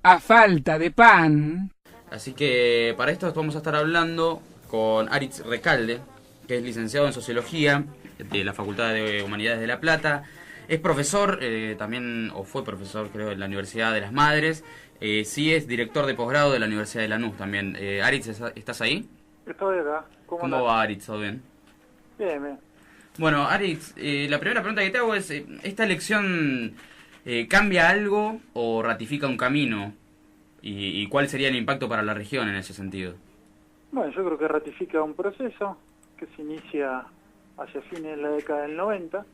a falta de pan. Así que para esto vamos a estar hablando con Aritz Recalde, que es licenciado en Sociología de la Facultad de Humanidades de La Plata. Es profesor, también, o fue profesor, creo, en la Universidad de las Madres. Sí es director de posgrado de la Universidad de Lanús también. Aritz, ¿estás ahí? Estoy acá. ¿Cómo va, Aritz? ¿Todo bien? Bien, bien. Bueno, Aritz, la primera pregunta que te hago es, ¿esta elección cambia algo o ratifica un camino? ¿Y cuál sería el impacto para la región en ese sentido? Bueno, yo creo que ratifica un proceso que se inicia hacia fines de la década del 90,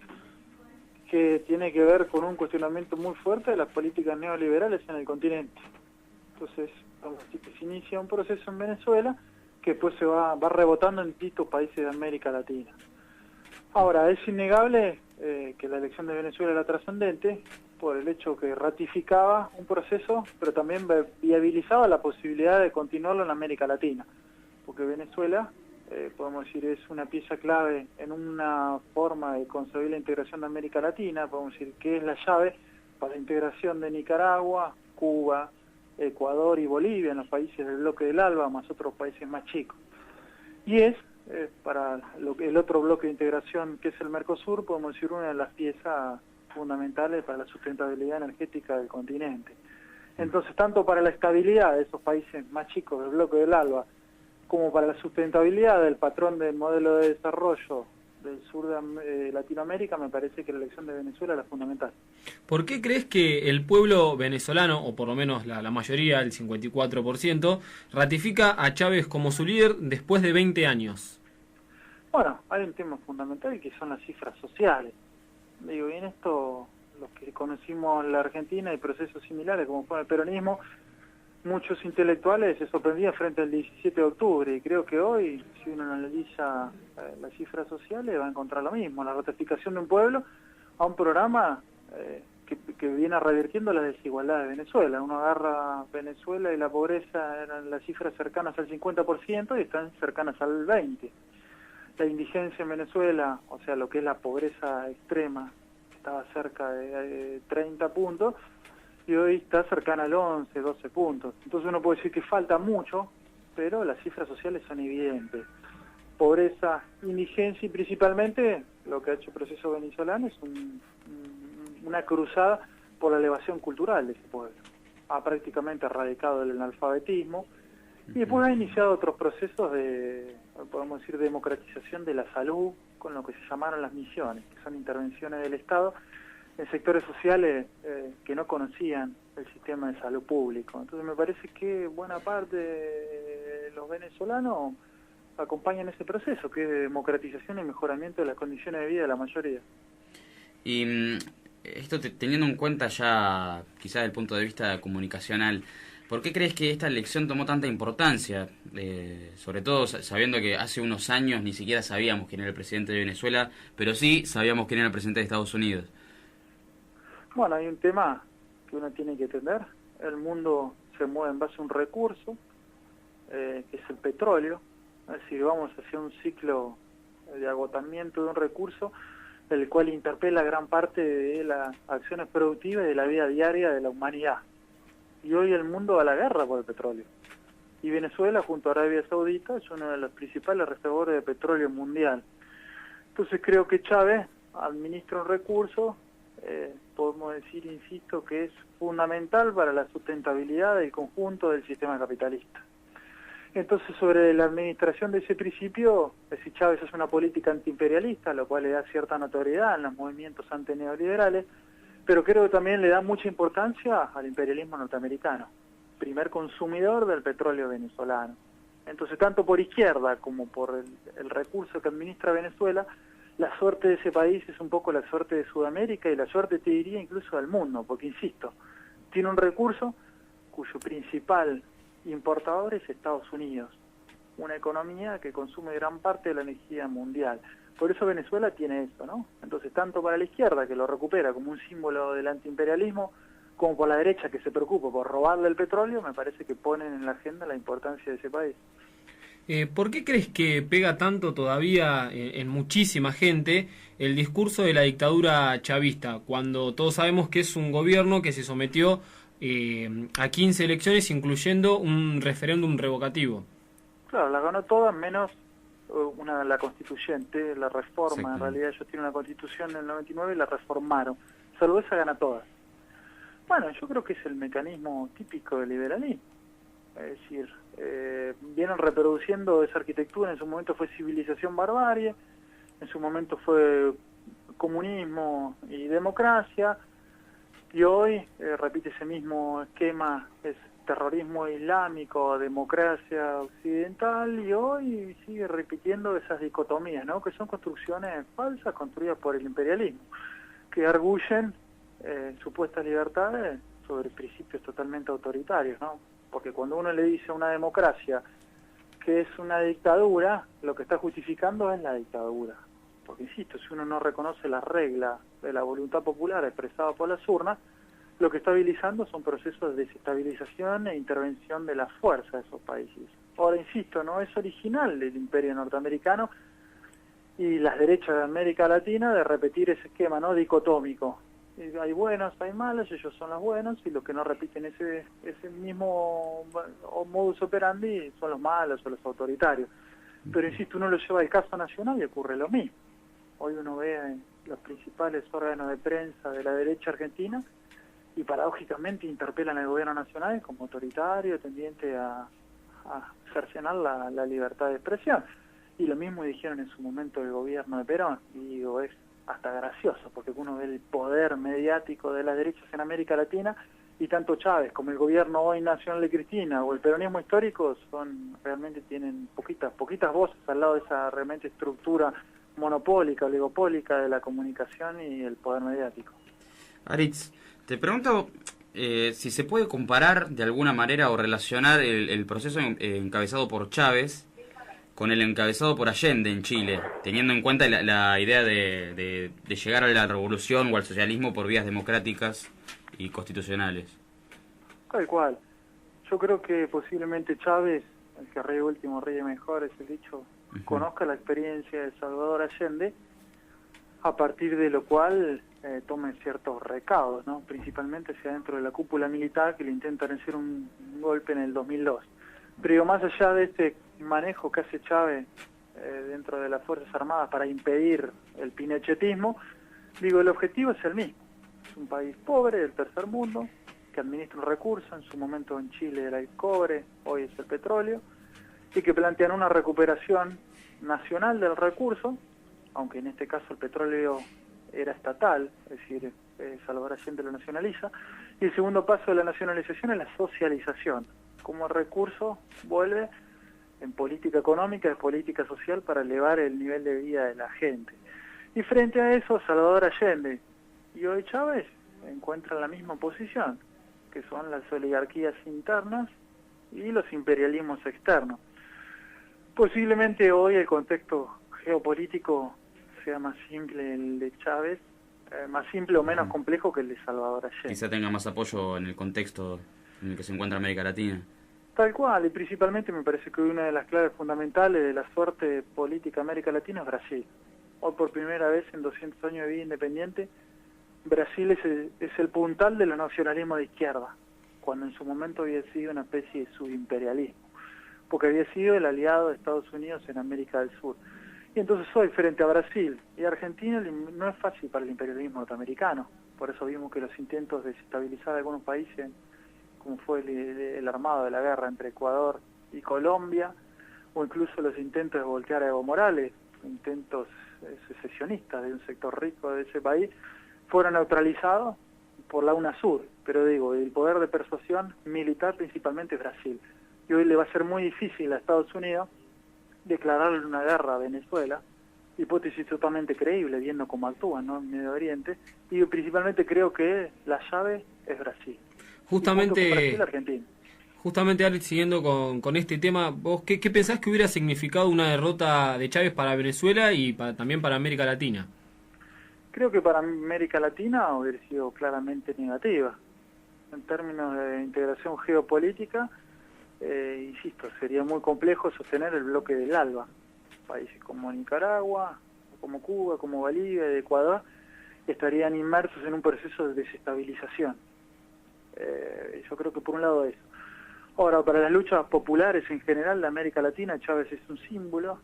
que tiene que ver con un cuestionamiento muy fuerte de las políticas neoliberales en el continente. Entonces, vamos a decir que se inicia un proceso en Venezuela que después se va rebotando en distintos países de América Latina. Ahora, es innegable que la elección de Venezuela era trascendente por el hecho que ratificaba un proceso, pero también viabilizaba la posibilidad de continuarlo en América Latina, porque Venezuela, podemos decir, es una pieza clave en una forma de concebir la integración de América Latina, podemos decir que es la llave para la integración de Nicaragua, Cuba, Ecuador y Bolivia en los países del bloque del ALBA, más otros países más chicos. Y es, para el otro bloque de integración que es el Mercosur, podemos decir una de las piezas fundamentales para la sustentabilidad energética del continente. Entonces, tanto para la estabilidad de esos países más chicos del bloque del ALBA, como para la sustentabilidad del patrón del modelo de desarrollo del sur de Latinoamérica, me parece que la elección de Venezuela es la fundamental. ¿Por qué crees que el pueblo venezolano, o por lo menos la mayoría, el 54%, ratifica a Chávez como su líder después de 20 años? Bueno, hay un tema fundamental que son las cifras sociales. Digo, y en esto, los que conocimos la Argentina y procesos similares como fue el peronismo, muchos intelectuales se sorprendían frente al 17 de octubre, y creo que hoy, si uno analiza las cifras sociales, va a encontrar lo mismo, la ratificación de un pueblo a un programa que viene revirtiendo las desigualdades de Venezuela. Uno agarra Venezuela y la pobreza eran las cifras cercanas al 50% y están cercanas al 20%. La indigencia en Venezuela, o sea, lo que es la pobreza extrema, estaba cerca de 30 puntos, y hoy está cercana al 11, 12 puntos. Entonces uno puede decir que falta mucho, pero las cifras sociales son evidentes. Pobreza, indigencia y principalmente lo que ha hecho el proceso venezolano es una cruzada por la elevación cultural de ese pueblo. Ha prácticamente erradicado el analfabetismo y después ha iniciado otros procesos de, podemos decir, democratización de la salud con lo que se llamaron las misiones, que son intervenciones del Estado en sectores sociales que no conocían el sistema de salud público. Entonces me parece que buena parte de los venezolanos acompañan ese proceso, que es de democratización y mejoramiento de las condiciones de vida de la mayoría. Y esto teniendo en cuenta ya quizás desde el punto de vista comunicacional, ¿por qué crees que esta elección tomó tanta importancia? Sobre todo sabiendo que hace unos años ni siquiera sabíamos quién era el presidente de Venezuela, pero sí sabíamos quién era el presidente de Estados Unidos. Bueno, hay un tema que uno tiene que entender. El mundo se mueve en base a un recurso, que es el petróleo. Es decir, vamos hacia un ciclo de agotamiento de un recurso, el cual interpela gran parte de las acciones productivas y de la vida diaria de la humanidad. Y hoy el mundo va a la guerra por el petróleo. Y Venezuela, junto a Arabia Saudita, es uno de los principales reservorios de petróleo mundial. Entonces creo que Chávez administra un recurso, podemos decir, insisto, que es fundamental para la sustentabilidad del conjunto del sistema capitalista. Entonces, sobre la administración de ese principio, si Chávez hace una política antiimperialista, lo cual le da cierta notoriedad en los movimientos antineoliberales, pero creo que también le da mucha importancia al imperialismo norteamericano, primer consumidor del petróleo venezolano. Entonces, tanto por izquierda como por el recurso que administra Venezuela, la suerte de ese país es un poco la suerte de Sudamérica y la suerte, te diría, incluso del mundo, porque, insisto, tiene un recurso cuyo principal importador es Estados Unidos, una economía que consume gran parte de la energía mundial. Por eso Venezuela tiene eso, ¿no? Entonces, tanto para la izquierda, que lo recupera como un símbolo del antiimperialismo, como por la derecha, que se preocupa por robarle el petróleo, me parece que ponen en la agenda la importancia de ese país. ¿Por qué crees que pega tanto todavía en muchísima gente el discurso de la dictadura chavista, cuando todos sabemos que es un gobierno que se sometió a 15 elecciones, incluyendo un referéndum revocativo. Claro, la ganó todas menos la constituyente, la reforma. En realidad ellos tienen una constitución del 99 y la reformaron. Salvo esa gana todas. Bueno, yo creo que es el mecanismo típico del liberalismo. Es decir, vienen reproduciendo esa arquitectura. En su momento fue civilización barbarie, en su momento fue comunismo y democracia, y hoy repite ese mismo esquema, es terrorismo islámico, democracia occidental, y hoy sigue repitiendo esas dicotomías, ¿no? Que son construcciones falsas construidas por el imperialismo, que arguyen supuestas libertades sobre principios totalmente autoritarios, ¿no? Porque cuando uno le dice a una democracia que es una dictadura, lo que está justificando es la dictadura. Porque, insisto, si uno no reconoce las reglas de la voluntad popular expresada por las urnas, lo que está habilitando son procesos de desestabilización e intervención de la fuerza de esos países. Ahora, insisto, no es original del imperio norteamericano y las derechas de América Latina de repetir ese esquema, ¿no? Dicotómico. Hay buenos, hay malos, ellos son los buenos, y los que no repiten ese mismo modus operandi son los malos o los autoritarios. Pero, insisto, uno lo lleva al caso nacional y ocurre lo mismo. Hoy uno ve en los principales órganos de prensa de la derecha argentina y paradójicamente interpelan al gobierno nacional como autoritario, tendiente a cercenar la libertad de expresión. Y lo mismo dijeron en su momento el gobierno de Perón, y digo, es hasta gracioso, porque uno ve el poder mediático de las derechas en América Latina, y tanto Chávez como el gobierno hoy nacional de Cristina o el peronismo histórico realmente tienen poquitas voces al lado de esa realmente estructura monopólica, oligopólica de la comunicación y el poder mediático. Aritz, te pregunto si se puede comparar de alguna manera o relacionar el proceso encabezado por Chávez con el encabezado por Allende en Chile, teniendo en cuenta la idea de llegar a la revolución o al socialismo por vías democráticas y constitucionales. Tal cual. Yo creo que posiblemente Chávez, el que ríe último ríe mejor, es el dicho, conozca la experiencia de Salvador Allende, a partir de lo cual tome ciertos recaudos, ¿no? Principalmente hacia dentro de la cúpula militar que le intentan hacer un golpe en el 2002. Pero más allá de este manejo que hace Chávez dentro de las Fuerzas Armadas para impedir el pinochetismo, digo, el objetivo es el mismo. Es un país pobre del tercer mundo, que administra un recurso, en su momento en Chile era el cobre, hoy es el petróleo, y que plantean una recuperación nacional del recurso, aunque en este caso el petróleo era estatal, es decir, Salvador Allende lo nacionaliza, y el segundo paso de la nacionalización es la socialización, como el recurso vuelve en política económica, en política social para elevar el nivel de vida de la gente. Y frente a eso, Salvador Allende y hoy Chávez encuentran la misma posición, que son las oligarquías internas y los imperialismos externos. Posiblemente hoy el contexto geopolítico sea más simple el de Chávez, más simple o menos complejo que el de Salvador Allende. Quizá tenga más apoyo en el contexto en el que se encuentra América Latina. Tal cual, y principalmente me parece que una de las claves fundamentales de la suerte política de América Latina es Brasil. Hoy por primera vez en 200 años de vida independiente, Brasil es el puntal de los nacionalismos de izquierda, cuando en su momento había sido una especie de subimperialismo, porque había sido el aliado de Estados Unidos en América del Sur. Y entonces hoy, frente a Brasil y Argentina, no es fácil para el imperialismo norteamericano. Por eso vimos que los intentos de desestabilizar algunos países, como fue el armado de la guerra entre Ecuador y Colombia, o incluso los intentos de voltear a Evo Morales, intentos secesionistas de un sector rico de ese país, fueron neutralizados por la UNASUR. Pero digo, el poder de persuasión militar principalmente es Brasil. Y hoy le va a ser muy difícil a Estados Unidos declararle una guerra a Venezuela, hipótesis totalmente creíble, viendo cómo actúan, ¿no?, en Medio Oriente, y principalmente creo que la llave es Brasil. Justamente, Alex, siguiendo con este tema, ¿vos qué pensás que hubiera significado una derrota de Chávez para Venezuela y también para América Latina? Creo que para América Latina hubiera sido claramente negativa. En términos de integración geopolítica, insisto, sería muy complejo sostener el bloque del ALBA. Países como Nicaragua, como Cuba, como Bolivia y Ecuador estarían inmersos en un proceso de desestabilización. Yo creo que por un lado eso. Ahora, para las luchas populares en general de América Latina, Chávez es un símbolo,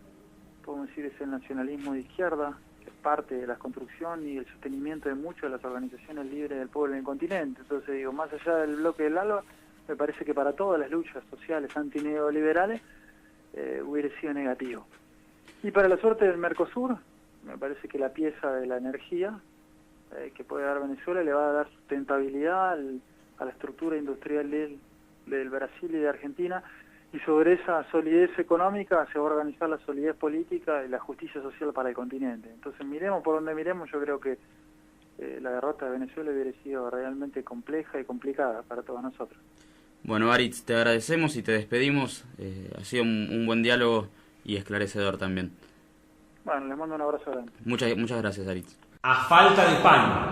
podemos decir es el nacionalismo de izquierda, que es parte de la construcción y el sostenimiento de muchas de las organizaciones libres del pueblo en el continente. Entonces digo, más allá del bloque del ALBA, me parece que para todas las luchas sociales antineoliberales hubiera sido negativo. Y para la suerte del Mercosur, me parece que la pieza de la energía que puede dar Venezuela le va a dar sustentabilidad a la estructura industrial del Brasil y de Argentina, y sobre esa solidez económica se va a organizar la solidez política y la justicia social para el continente. Entonces miremos por donde miremos, yo creo que la derrota de Venezuela hubiera sido realmente compleja y complicada para todos nosotros. Bueno, Aritz, te agradecemos y te despedimos. Ha sido un buen diálogo y esclarecedor también. Bueno, les mando un abrazo grande. Muchas gracias, Aritz. A falta de pan.